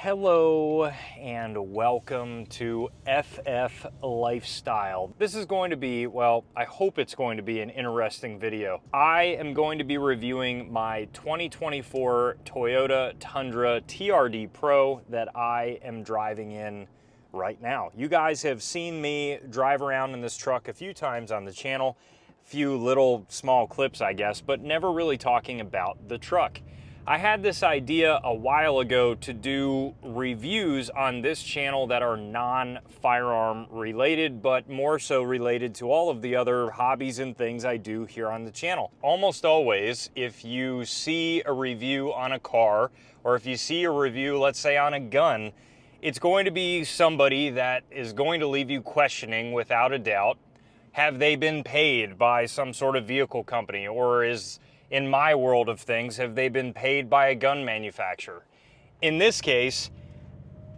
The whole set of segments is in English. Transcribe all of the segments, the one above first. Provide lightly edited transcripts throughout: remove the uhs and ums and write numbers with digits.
Hello and welcome to FF Lifestyle. This is going to be, well, I hope it's going to be an interesting video. I am going to be reviewing my 2024 Toyota Tundra TRD Pro that I am driving in right now. You guys have seen me drive around in this truck a few times on the channel, a few little small clips, I guess, but never really talking about the truck. I had this idea a while ago to do reviews on this channel that are non-firearm related, but more so related to all of the other hobbies and things I do here on the channel. Almost always, if you see a review on a car, or if you see a review, let's say on a gun, it's going to be somebody that is going to leave you questioning without a doubt. Have they been paid by some sort of vehicle company, or in my world of things, have they been paid by a gun manufacturer? In this case,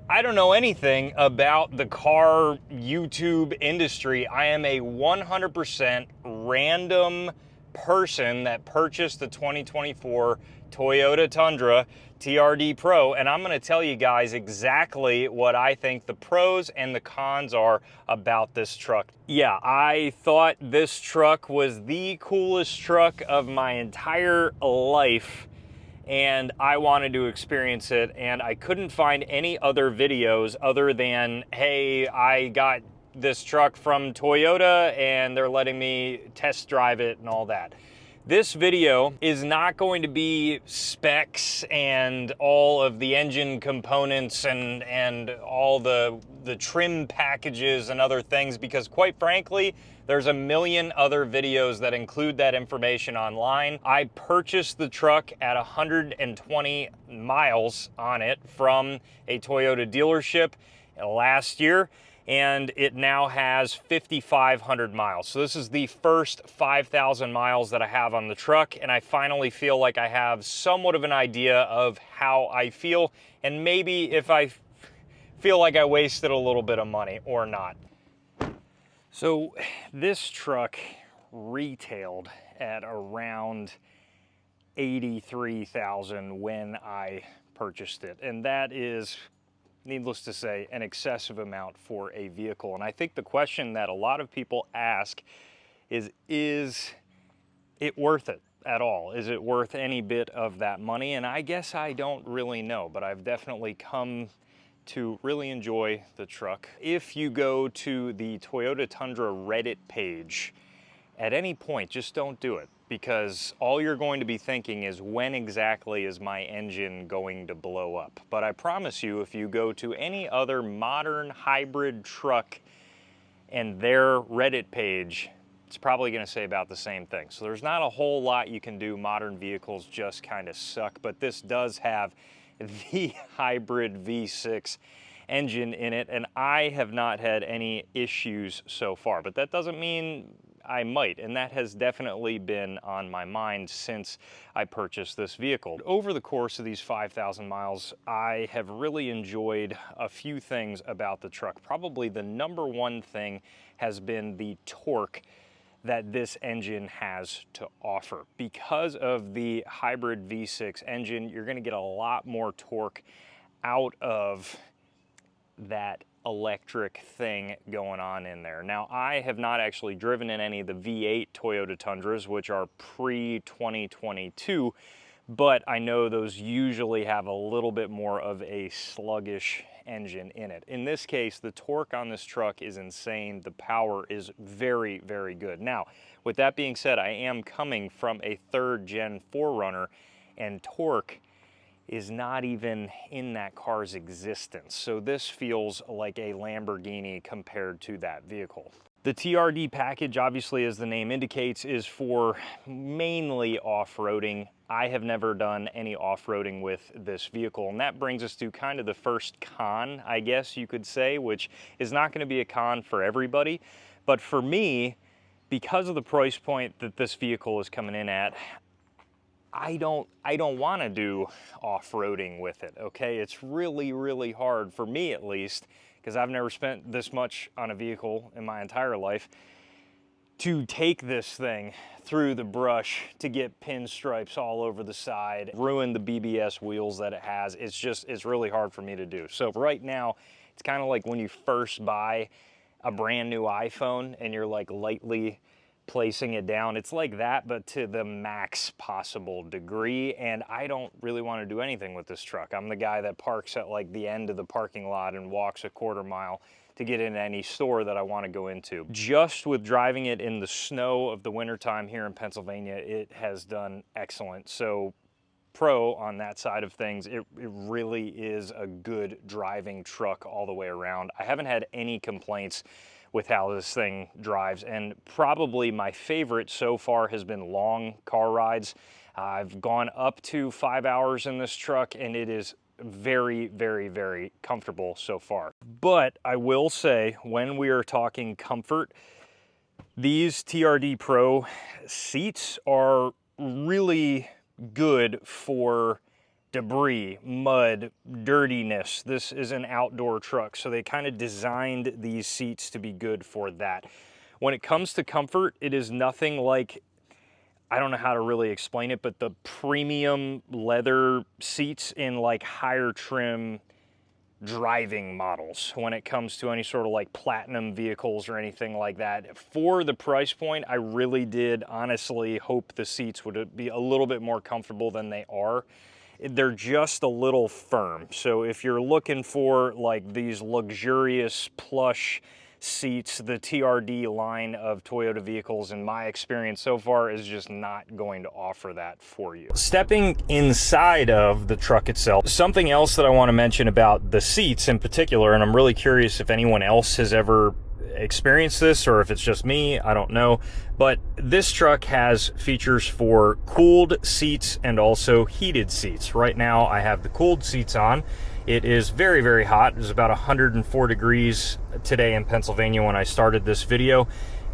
I don't know anything about the car YouTube industry. I am a 100% random person that purchased the 2024 Toyota Tundra TRD Pro, and I'm going to tell you guys exactly what I think the pros and the cons are about this truck. Yeah, I thought this truck was the coolest truck of my entire life, and I wanted to experience it, and I couldn't find any other videos other than, hey, I got this truck from Toyota and they're letting me test drive it and all that. This video is not going to be specs and all of the engine components and all the trim packages and other things, because quite frankly, there's a million other videos that include that information online. I purchased the truck at 120 miles on it from a Toyota dealership last year, and it now has 5,500 miles. So this is the first 5,000 miles that I have on the truck, and I finally feel like I have somewhat of an idea of how I feel, and maybe if I feel like I wasted a little bit of money or not. So this truck retailed at around 83,000 when I purchased it, and that is, needless to say, an excessive amount for a vehicle. And I think the question that a lot of people ask is it worth it at all? Is it worth any bit of that money? And I guess I don't really know, but I've definitely come to really enjoy the truck. If you go to the Toyota Tundra Reddit page, at any point, just don't do it, because all you're going to be thinking is, when exactly is my engine going to blow up? But I promise you, if you go to any other modern hybrid truck and their Reddit page, it's probably going to say about the same thing. So there's not a whole lot you can do. Modern vehicles just kind of suck, but this does have the hybrid V6 engine in it, and I have not had any issues so far, but that doesn't mean I might, and that has definitely been on my mind since I purchased this vehicle. Over the course of these 5,000 miles, I have really enjoyed a few things about the truck. Probably the number one thing has been the torque that this engine has to offer. Because of the hybrid V6 engine, you're going to get a lot more torque out of that electric thing going on in there. Now, I have not actually driven in any of the V8 Toyota Tundras, which are pre-2022, but I know those usually have a little bit more of a sluggish engine in it. In this case, the torque on this truck is insane. The power is very, very good. Now, with that being said, I am coming from a 3rd gen 4Runner, and torque is not even in that car's existence. So this feels like a Lamborghini compared to that vehicle. The TRD package, obviously, as the name indicates, is for mainly off-roading. I have never done any off-roading with this vehicle, and that brings us to kind of the first con, I guess you could say, which is not going to be a con for everybody, but for me, because of the price point that this vehicle is coming in at, I don't want to do off-roading with it, okay? It's really, really hard, for me at least, because I've never spent this much on a vehicle in my entire life. to take this thing through the brush to get pinstripes all over the side, ruin the BBS wheels that it has. It's really hard for me to do. So right now, it's kind of like when you first buy a brand new iPhone and you're like lightly placing it down. It's like that, but to the max possible degree. And I don't really want to do anything with this truck. I'm the guy that parks at like the end of the parking lot and walks a quarter mile to get into any store that I want to go into. Just with driving it in the snow of the wintertime here in Pennsylvania, it has done excellent. So pro on that side of things, it really is a good driving truck all the way around. I haven't had any complaints with how this thing drives, and probably my favorite so far has been long car rides. I've gone up to 5 hours in this truck, and it is very, very, very comfortable so far. But I will say, when we are talking comfort, these TRD Pro seats are really good for debris, mud, dirtiness. This is an outdoor truck, so they kind of designed these seats to be good for that. When it comes to comfort, it is nothing like, I don't know how to really explain it, but the premium leather seats in like higher trim driving models when it comes to any sort of like platinum vehicles or anything like that. For the price point, I really did honestly hope the seats would be a little bit more comfortable than they are. They're just a little firm. So if you're looking for like these luxurious plush seats, the TRD line of Toyota vehicles, in my experience so far, is just not going to offer that for you. Stepping inside of the truck itself, something else that I want to mention about the seats in particular, and I'm really curious if anyone else has ever experienced this or if it's just me, I don't know, but this truck has features for cooled seats and also heated seats. Right now I have the cooled seats on. It is very, very hot. It was about 104 degrees today in Pennsylvania when I started this video,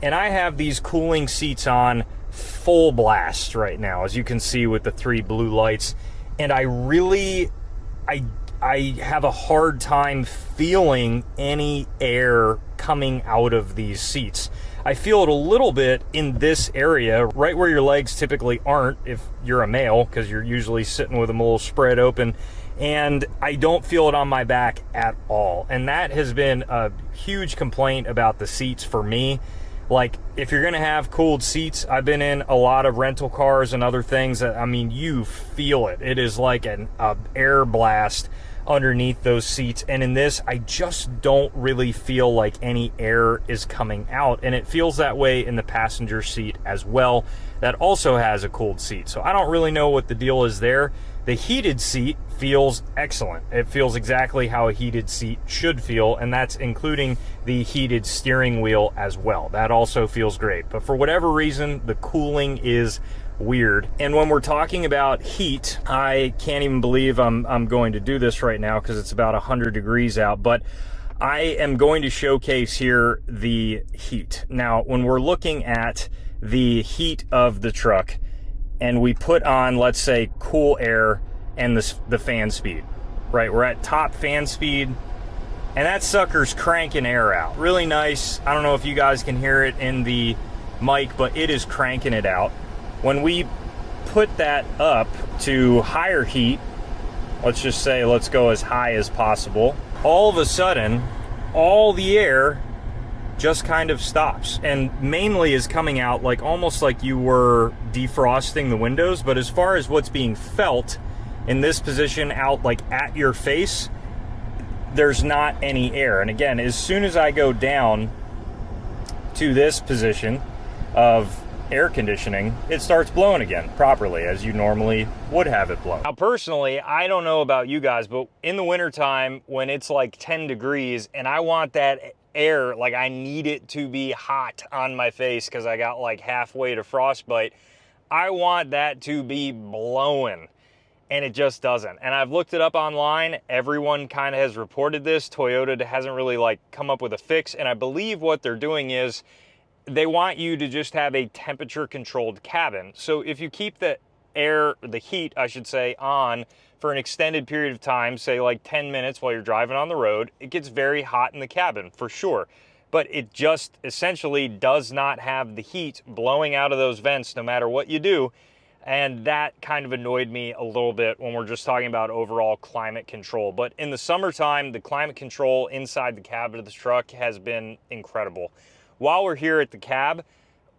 and I have these cooling seats on full blast right now, as you can see with the 3 blue lights, and I have a hard time feeling any air coming out of these seats. I feel it a little bit in this area, right where your legs typically aren't if you're a male, because you're usually sitting with them a little spread open, and I don't feel it on my back at all. And that has been a huge complaint about the seats for me. Like, if you're gonna have cooled seats, I've been in a lot of rental cars and other things that, I mean, you feel it. It is like an air blast underneath those seats, and in this I just don't really feel like any air is coming out, and it feels that way in the passenger seat as well. That also has a cooled seat, so I don't really know what the deal is there. The heated seat feels excellent. It feels exactly how a heated seat should feel, and that's including the heated steering wheel as well. That also feels great, but for whatever reason, the cooling is weird. And when we're talking about heat, I can't even believe I'm going to do this right now because it's about 100 degrees out, but I am going to showcase here the heat. Now, when we're looking at the heat of the truck and we put on, let's say, cool air and the fan speed, right? We're at top fan speed, and that sucker's cranking air out. Really nice. I don't know if you guys can hear it in the mic, but it is cranking it out. When we put that up to higher heat, let's just say let's go as high as possible, all of a sudden, all the air just kind of stops, and mainly is coming out like almost like you were defrosting the windows. But as far as what's being felt in this position out like at your face, there's not any air. And again, as soon as I go down to this position of air conditioning, it starts blowing again properly as you normally would have it blown. Now personally, I don't know about you guys, but in the wintertime when it's like 10 degrees and I want that air, like I need it to be hot on my face because I got like halfway to frostbite, I want that to be blowing, and it just doesn't. And I've looked it up online. Everyone kind of has reported this. Toyota hasn't really like come up with a fix, and I believe what they're doing is they want you to just have a temperature controlled cabin. So if you keep the air, the heat, I should say, on for an extended period of time, say like 10 minutes while you're driving on the road, it gets very hot in the cabin for sure. but it just essentially does not have the heat blowing out of those vents no matter what you do. And that kind of annoyed me a little bit when we're just talking about overall climate control. But in the summertime, the climate control inside the cab of the truck has been incredible. While we're here at the cab,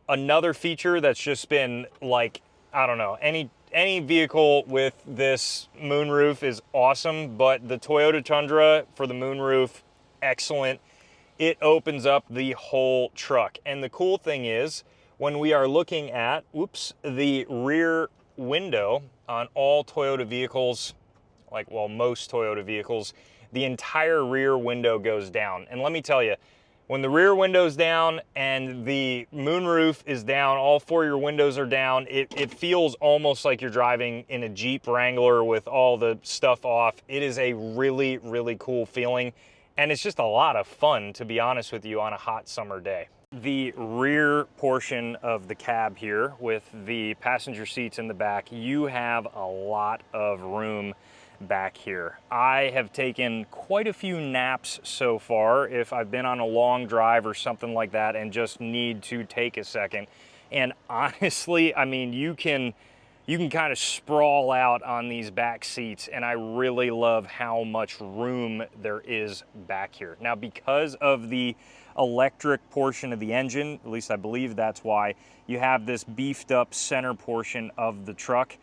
another feature that's just been like, I don't know, any vehicle with this moonroof is awesome, but the Toyota Tundra for the moonroof, excellent. It opens up the whole truck. And the cool thing is, when we are looking at, the rear window on all Toyota vehicles, like, well, most Toyota vehicles, the entire rear window goes down. And let me tell you, when the rear window's down and the moonroof is down, all four of your windows are down, it feels almost like you're driving in a Jeep Wrangler with all the stuff off. It is a really, really cool feeling, and it's just a lot of fun, to be honest with you, on a hot summer day. The rear portion of the cab here with the passenger seats in the back, you have a lot of room back here. I have taken quite a few naps so far if I've been on a long drive or something like that and just need to take a second. And honestly, I mean, you can kind of sprawl out on these back seats, and I really love how much room there is back here. Now, because of the electric portion of the engine, at least I believe that's why, you have this beefed up center portion of the truck.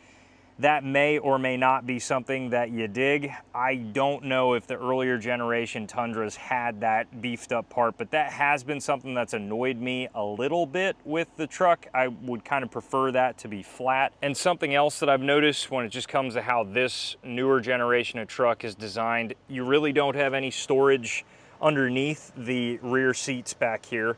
That may or may not be something that you dig. I don't know if the earlier generation Tundras had that beefed up part, but that has been something that's annoyed me a little bit with the truck. I would kind of prefer that to be flat. And something else that I've noticed when it just comes to how this newer generation of truck is designed, you really don't have any storage underneath the rear seats back here,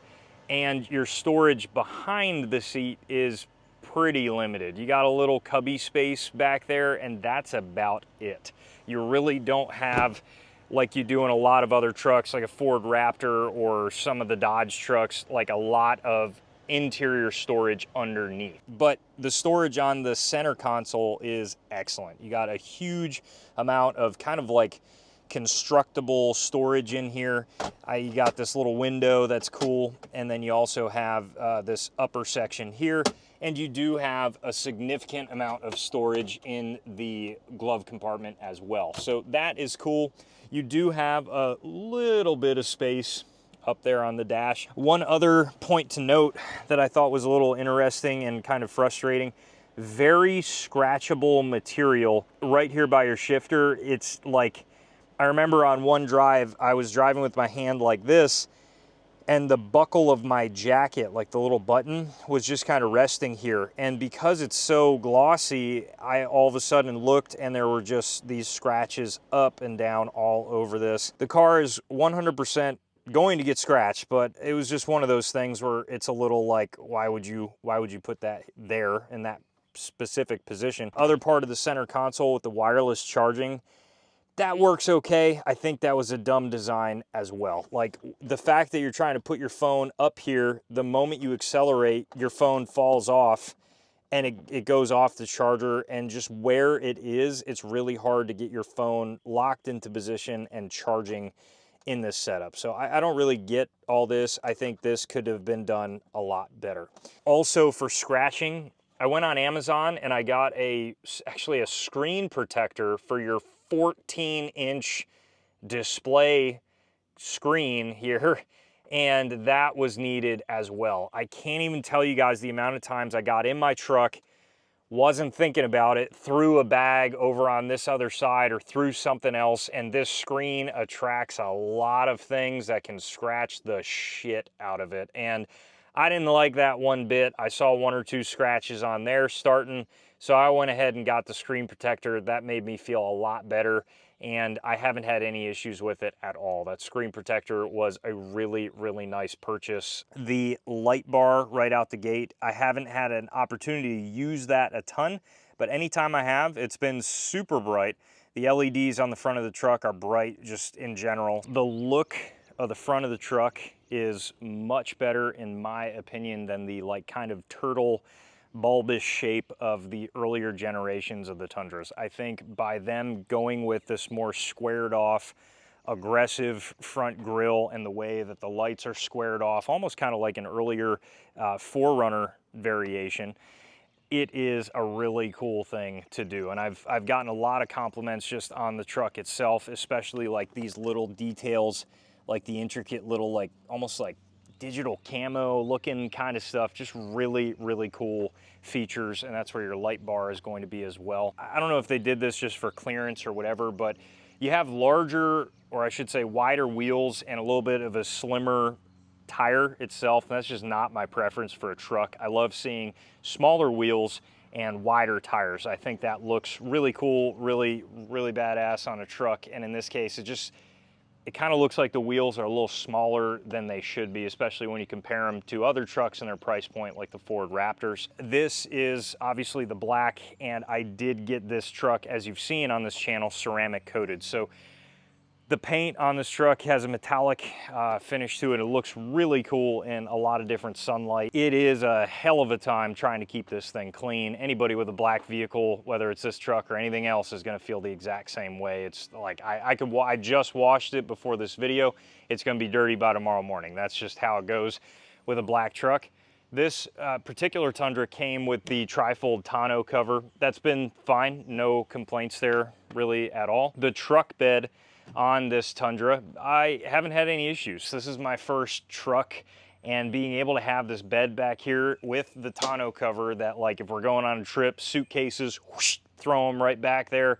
and your storage behind the seat is pretty limited. You got a little cubby space back there, and that's about it. You really don't have, like you do in a lot of other trucks, like a Ford Raptor or some of the Dodge trucks, like a lot of interior storage underneath. But the storage on the center console is excellent. You got a huge amount of kind of like constructible storage in here. You got this little window that's cool, and then you also have this upper section here, and you do have a significant amount of storage in the glove compartment as well. So that is cool. You do have a little bit of space up there on the dash. One other point to note that I thought was a little interesting and kind of frustrating, very scratchable material right here by your shifter. It's like, I remember on one drive, I was driving with my hand like this, and the buckle of my jacket, like the little button, was just kind of resting here. And because it's so glossy, I all of a sudden looked and there were just these scratches up and down all over this. The car is 100% going to get scratched, but it was just one of those things where it's a little like, why would you put that there in that specific position? Other part of the center console with the wireless charging, that works okay. I think that was a dumb design as well. Like the fact that you're trying to put your phone up here, the moment you accelerate, your phone falls off and it goes off the charger, and just where it is, it's really hard to get your phone locked into position and charging in this setup. So I don't really get all this. I think this could have been done a lot better. Also, for scratching, I went on Amazon and I got actually a screen protector for your 14-inch display screen here, and that was needed as well. I can't even tell you guys the amount of times I got in my truck, wasn't thinking about it, threw a bag over on this other side or threw something else, and this screen attracts a lot of things that can scratch the shit out of it. And I didn't like that one bit. I saw one or two scratches on there starting, so I went ahead and got the screen protector. That made me feel a lot better, and I haven't had any issues with it at all. That screen protector was a really, really nice purchase. The light bar right out the gate, I haven't had an opportunity to use that a ton, but anytime I have, it's been super bright. The LEDs on the front of the truck are bright just in general. The look of the front of the truck is much better in my opinion than the like kind of turtle bulbous shape of the earlier generations of the Tundras. I think by them going with this more squared off aggressive front grille and the way that the lights are squared off, almost kind of like an earlier 4Runner variation. It is a really cool thing to do, and I've gotten a lot of compliments just on the truck itself, especially like these little details, like the intricate little, like almost like digital camo looking kind of stuff. Just really, really cool features, and that's where your light bar is going to be as well. I don't know if they did this just for clearance or whatever, but you have larger, or I should say wider wheels and a little bit of a slimmer tire itself. And that's just not my preference for a truck. I love seeing smaller wheels and wider tires. I think that looks really cool, really badass on a truck. And in this case, it kind of looks like the wheels are a little smaller than they should be, especially when you compare them to other trucks in their price point, like the Ford Raptors. This is obviously the black, and I did get this truck, as you've seen on this channel, ceramic coated. So the paint on this truck has a metallic finish to it. It looks really cool in a lot of different sunlight. It is a hell of a time trying to keep this thing clean. Anybody with a black vehicle, whether it's this truck or anything else, is gonna feel the exact same way. It's like, I just washed it before this video. It's gonna be dirty by tomorrow morning. That's just how it goes with a black truck. This particular Tundra came with the trifold tonneau cover. That's been fine, no complaints there really at all. The truck bed on this Tundra, I haven't had any issues. This is my first truck, and being able to have this bed back here with the tonneau cover that, like, if we're going on a trip, suitcases, whoosh, throw them right back there.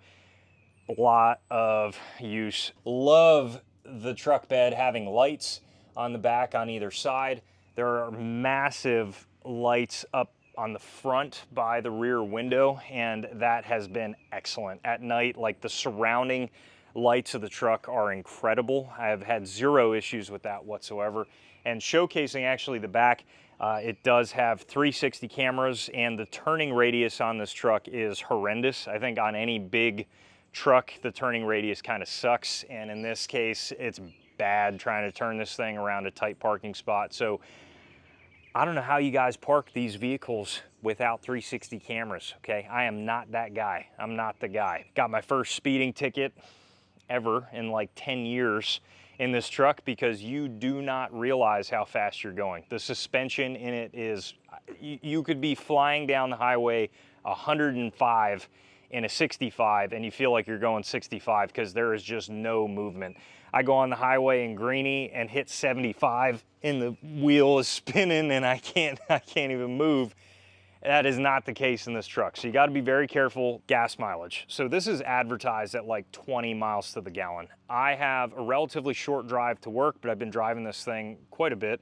A lot of use. Love the truck bed having lights on the back on either side. There are massive lights up on the front by the rear window, and that has been excellent. At night, like, the surrounding lights of the truck are incredible. I have had zero issues with that whatsoever. And showcasing actually the back, it does have 360 cameras, and the turning radius on this truck is horrendous. I think on any big truck, the turning radius kind of sucks. And in this case, it's bad trying to turn this thing around a tight parking spot. So I don't know how you guys park these vehicles without 360 cameras, okay? I am not that guy. I'm not the guy. Got my first speeding ticket ever in like 10 years in this truck because you do not realize how fast you're going. The suspension in it is, you could be flying down the highway 105 in a 65 and you feel like you're going 65 because there is just no movement. I go on the highway in Greenie and hit 75 and the wheel is spinning and I can't even move. That is not the case in this truck. So you got to be very careful. Gas mileage. So this is advertised at like 20 miles to the gallon. I have a relatively short drive to work, but I've been driving this thing quite a bit.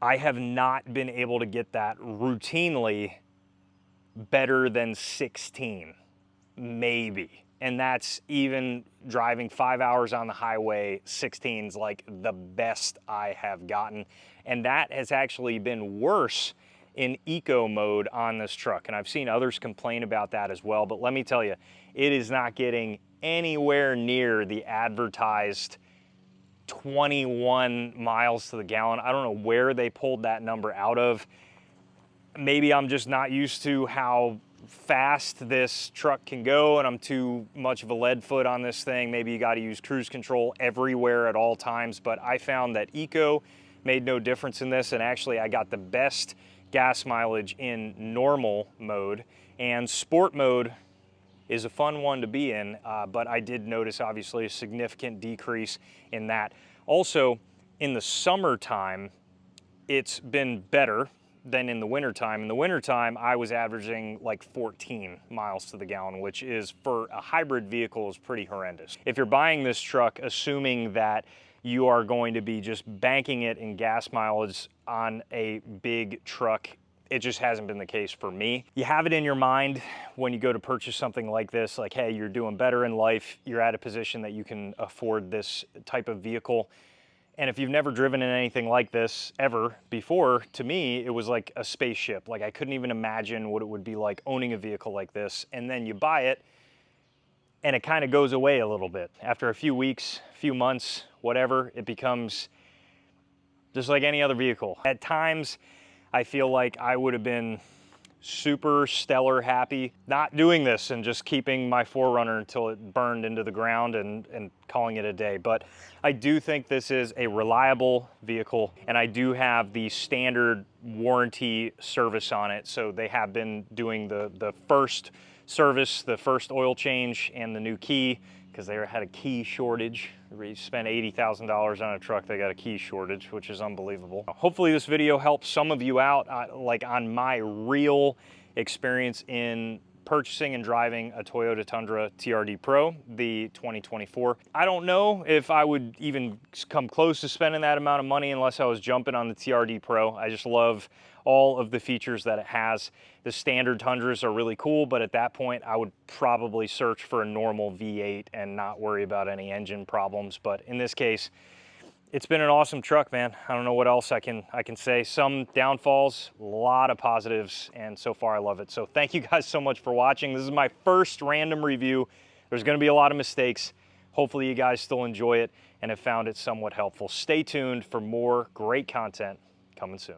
I have not been able to get that routinely better than 16, maybe. And that's even driving 5 hours on the highway. 16's like the best I have gotten. And that has actually been worse in eco mode on this truck. And I've seen others complain about that as well. But let me tell you, it is not getting anywhere near the advertised 21 miles to the gallon. I don't know where they pulled that number out of. Maybe I'm just not used to how fast this truck can go and I'm too much of a lead foot on this thing. Maybe you got to use cruise control everywhere at all times. But I found that eco made no difference in this. And actually I got the best gas mileage in normal mode, and sport mode is a fun one to be in, but I did notice obviously a significant decrease in that. Also, in the summertime, it's been better than in the wintertime. In the wintertime, I was averaging like 14 miles to the gallon, which is, for a hybrid vehicle, is pretty horrendous. If you're buying this truck assuming that you are going to be just banking it in gas mileage on a big truck, it just hasn't been the case for me. You have it in your mind when you go to purchase something like this, like, hey, you're doing better in life, you're at a position that you can afford this type of vehicle. And if you've never driven in anything like this ever before, to me, it was like a spaceship. Like, I couldn't even imagine what it would be like owning a vehicle like this. And then you buy it, and it kind of goes away a little bit. After a few weeks, few months, whatever, it becomes just like any other vehicle. At times, I feel like I would have been super stellar happy not doing this and just keeping my 4Runner until it burned into the ground and calling it a day. But I do think this is a reliable vehicle, and I do have the standard warranty service on it. So they have been doing the first service, the first oil change, and the new key, because they had a key shortage. We spent $80,000 on a truck, they got a key shortage, which is unbelievable. Hopefully this video helps some of you out, like on my real experience in purchasing and driving a Toyota Tundra TRD Pro, the 2024. I don't know if I would even come close to spending that amount of money unless I was jumping on the TRD Pro. I just love all of the features that it has. The standard Tundras are really cool, but at that point I would probably search for a normal V8 and not worry about any engine problems. But in this case, it's been an awesome truck, man. I don't know what else I can say. Some downfalls, a lot of positives, and so far I love it. So thank you guys so much for watching. This is my first random review. There's gonna be a lot of mistakes. Hopefully you guys still enjoy it and have found it somewhat helpful. Stay tuned for more great content coming soon.